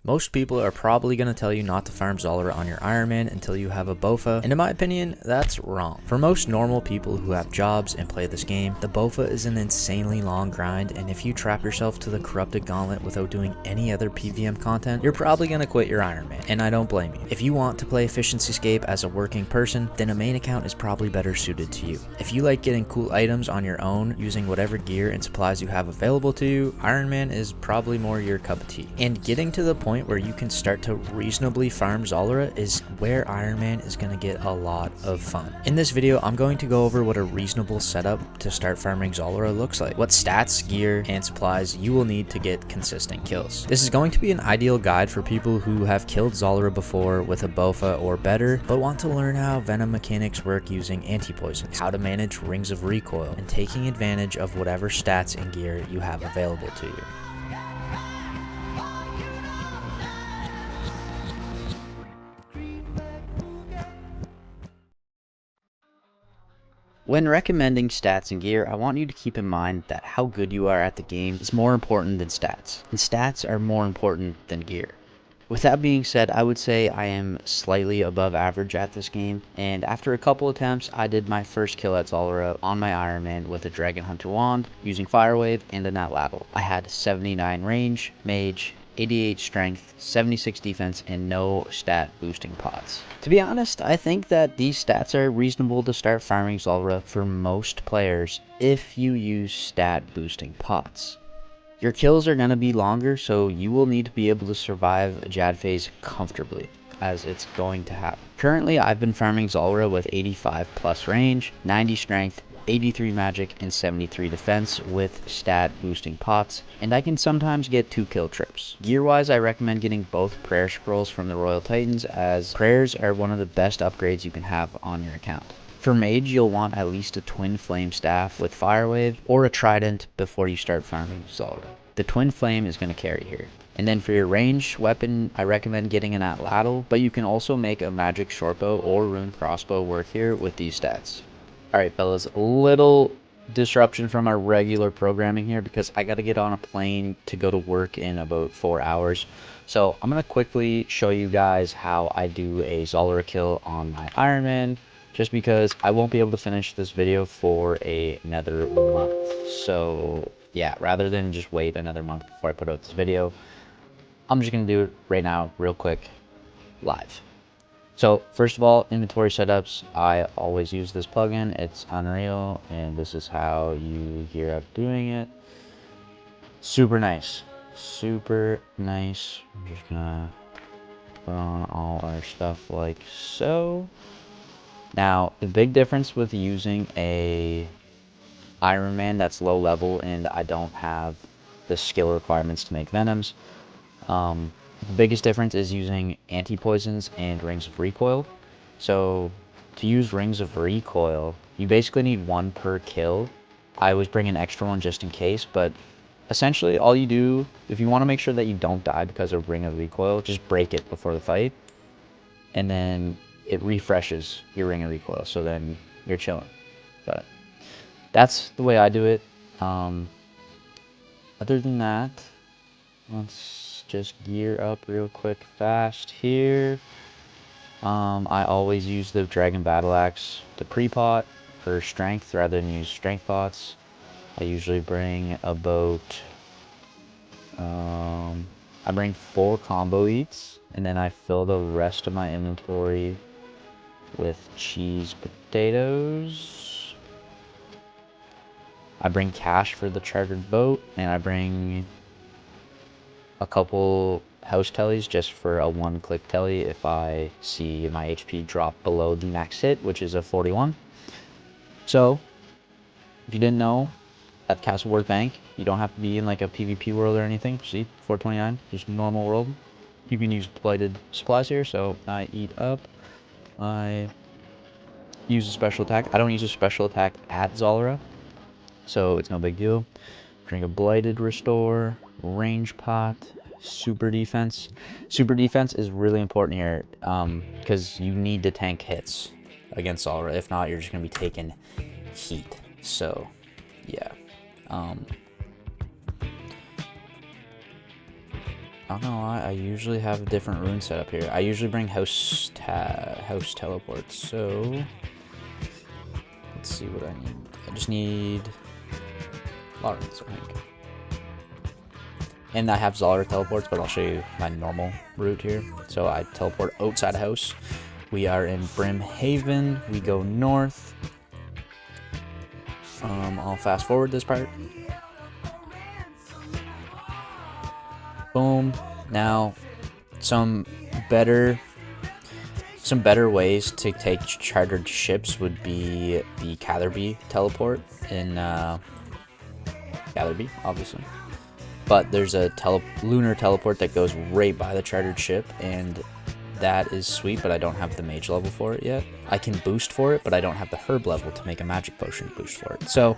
Most people are probably going to tell you not to farm Zulrah on your Ironman until you have a bowfa, and in my opinion, that's wrong. For most normal people who have jobs and play this game, the bowfa is an insanely long grind, and if you trap yourself to the corrupted gauntlet without doing any other PVM content, you're probably going to quit your Ironman, and I don't blame you. If you want to play Efficiency Scape as a working person, then a main account is probably better suited to you. If you like getting cool items on your own using whatever gear and supplies you have available to you, Ironman is probably more your cup of tea. And getting to the point where you can start to reasonably farm Zulrah is where Ironman is going to get a lot of fun. In this video, I'm going to go over what a reasonable setup to start farming Zulrah looks like, what stats, gear, and supplies you will need to get consistent kills. This is going to be an ideal guide for people who have killed Zulrah before with a bowfa or better, but want to learn how venom mechanics work using anti-poisons, how to manage rings of recoil, and taking advantage of whatever stats and gear you have available to you. When recommending stats and gear, I want you to keep in mind that how good you are at the game is more important than stats, and stats are more important than gear. With that being said, I would say I am slightly above average at this game, and after a couple attempts, I did my first kill at Zulrah on my Ironman with a Dragon Hunter wand, using Firewave and an atlatl. I had 79 range, mage, 88 strength, 76 defense, and no stat boosting pots. To be honest, I think that these stats are reasonable to start farming Zulrah for most players if you use stat boosting pots. Your kills are going to be longer, so you will need to be able to survive a Jad phase comfortably, as it's going to happen. Currently, I've been farming Zulrah with 85 plus range, 90 strength, 83 magic, and 73 defense with stat boosting pots, and I can sometimes get 2 kill trips. Gear wise, I recommend getting both prayer scrolls from the Royal Titans, as prayers are one of the best upgrades you can have on your account. For mage, you'll want at least a twin flame staff with Firewave or a trident before you start farming Zulrah. The twin flame is going to carry here. And then for your range weapon, I recommend getting an atlatl, but you can also make a magic shortbow or rune crossbow work here with these stats. Alright fellas, a little disruption from our regular programming here because I got to get on a plane to go to work in about 4 hours. So I'm going to quickly show you guys how I do a Zulrah kill on my Ironman, just because I won't be able to finish this video for another month. So yeah, rather than just wait another month before I put out this video, I'm just going to do it right now, real quick, live. So first of all, inventory setups, I always use this plugin. It's unreal, and this is how you gear up doing it. Super nice. Super nice. I'm just gonna put on all our stuff like so. Now, the big difference with using a Ironman that's low level and I don't have the skill requirements to make venoms, the biggest difference is using anti-poisons and rings of recoil. So to use rings of recoil, you basically need 1 per kill. I always bring an extra one just in case, but essentially all you do, if you want to make sure that you don't die because of ring of recoil, just break it before the fight, and then it refreshes your ring of recoil, so then you're chilling. But that's the way I do it. Other than that, let's just gear up real quick fast here. I always use the Dragon Battle Axe, the pre-pot, for strength rather than use strength pots. I usually bring about I bring 4 combo eats, and then I fill the rest of my inventory with cheese potatoes. I bring cash for the chartered boat, and I bring a couple house tellies just for a 1-click telly if I see my HP drop below the max hit, which is a 41. So, if you didn't know, at Castleworth Bank, you don't have to be in like a PvP world or anything. See, 429, just normal world. You can use blighted supplies here, so I eat up. I use a special attack. I don't use a special attack at Zulrah, so it's no big deal. Drink a blighted restore, range pot, super defense. Super defense is really important here because you need to tank hits against Zulrah. If not, you're just going to be taking heat. So, yeah. I don't know why. I usually have a different rune setup here. I usually bring house teleports. So let's see what I need. I just need Lawrence, I think. And I have Zulrah teleports, but I'll show you my normal route here. So I teleport outside the house. We are in Brimhaven. We go north. I'll fast forward this part. Boom. Now, some better ways to take chartered ships would be the Catherby teleport in Catherby, obviously. But there's a lunar teleport that goes right by the chartered ship, and that is sweet, but I don't have the mage level for it yet. I can boost for it, but I don't have the herb level to make a magic potion boost for it. So,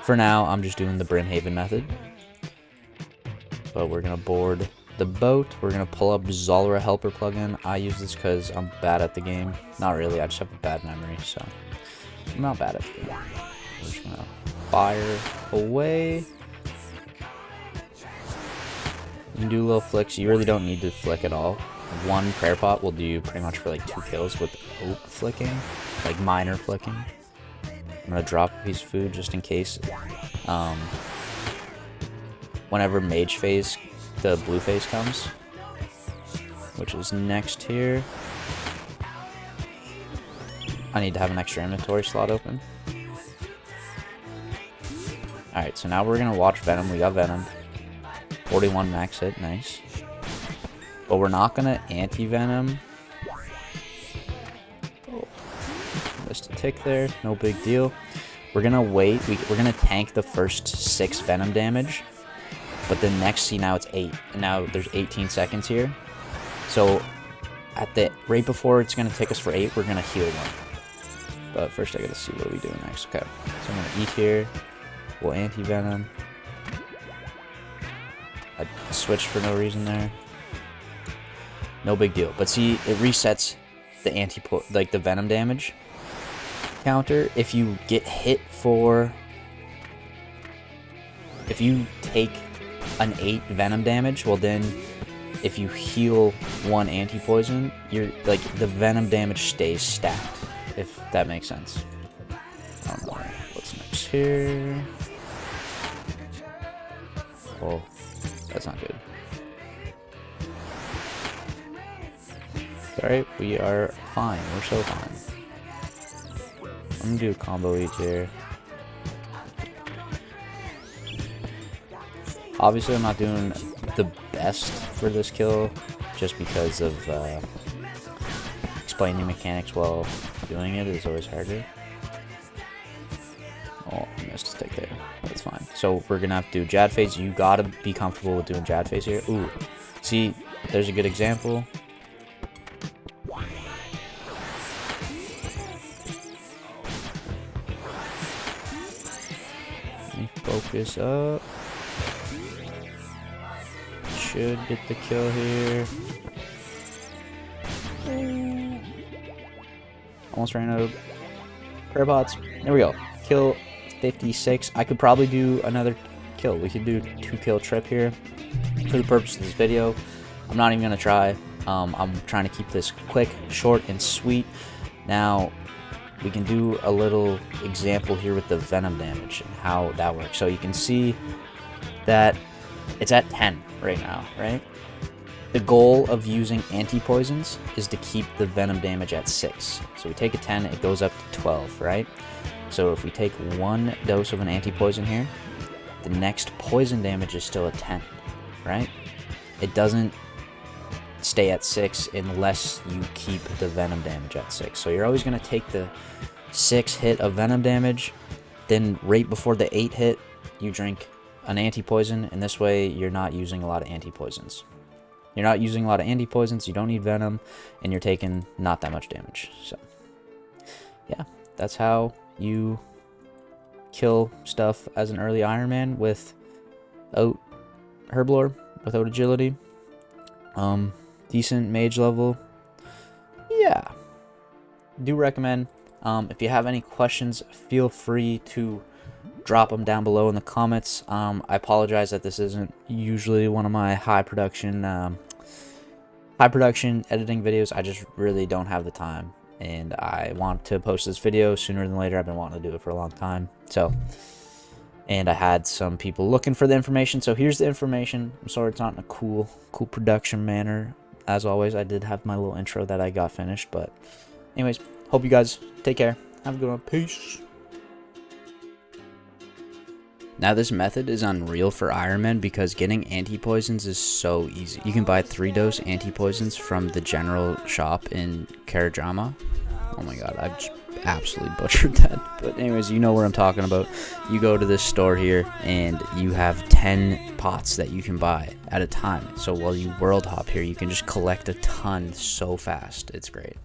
for now, I'm just doing the Brimhaven method. But we're going to board the boat. We're going to pull up Zulrah helper plugin. I use this because I'm bad at the game. Not really, I just have a bad memory, so I'm not bad at the game. We're just going to fire away. You can do little flicks. You really don't need to flick at all. One prayer pot will do pretty much for like 2 kills without flicking, like minor flicking. I'm gonna drop a piece of food just in case. Whenever mage phase, the blue phase comes, which is next here. I need to have an extra inventory slot open. Alright, so now we're gonna watch Venom. We got Venom. 41 max hit, nice. But we're not gonna anti-venom. Oh, missed a tick there, no big deal. We're gonna wait, we're gonna tank the first 6 venom damage. But the next, see now it's 8. And now there's 18 seconds here. So at the right before it's gonna take us for 8, we're gonna heal 1. But first I gotta see what we do next. Okay. So I'm gonna eat here. We'll anti-venom. I switched for no reason there. No big deal. But see, it resets the the venom damage counter if you get hit for, if you take an 8 venom damage, well then if you heal 1 anti-poison, you're like the venom damage stays stacked, if that makes sense. I don't know what's next here. Oh, that's not good. Alright, we are fine. We're so fine. I'm gonna do a combo each here. Obviously, I'm not doing the best for this kill, just because of explaining mechanics while doing it is always harder. Oh, I missed a stick there. That's fine. So we're gonna have to do Jad phase. You gotta be comfortable with doing Jad phase here. Ooh, see, there's a good example. Let me focus up. Should get the kill here. Almost ran out of prayer pots. There we go. Kill 56. I could probably do another kill. We could do a 2-kill trip here for the purpose of this video. I'm not even gonna try. I'm trying to keep this quick, short, and sweet. Now we can do a little example here with the venom damage and how that works. So you can see that it's at 10 right now, right? The goal of using anti-poisons is to keep the venom damage at 6. So we take a 10, it goes up to 12, right? So if we take 1 dose of an anti-poison here, the next poison damage is still a 10, right? It doesn't stay at 6 unless you keep the venom damage at 6. So you're always going to take the 6 hit of venom damage, then right before the 8 hit, you drink an anti-poison, and this way you're not using a lot of anti-poisons. You're not using a lot of anti-poisons, you don't need venom, and you're taking not that much damage. So, yeah, that's how you kill stuff as an early Ironman without herblore, without agility. Decent mage level. Yeah, do recommend. If you have any questions, feel free to drop them down below in the comments. I apologize that this isn't usually one of my high production editing videos. I just really don't have the time, and I want to post this video sooner than later. I've been wanting to do it for a long time. So, and I had some people looking for the information, so here's the information. I'm sorry it's not in a cool production manner. As always, I did have my little intro that I got finished, but anyways, hope you guys take care. Have a good one. Peace. Now this method is unreal for Ironman because getting anti-poisons is so easy. You can buy 3-dose anti-poisons from the general shop in Karajama. Oh my god, I just absolutely butchered that. But anyways, you know what I'm talking about. You go to this store here and you have 10 pots that you can buy at a time. So while you world hop here, you can just collect a ton so fast. It's great.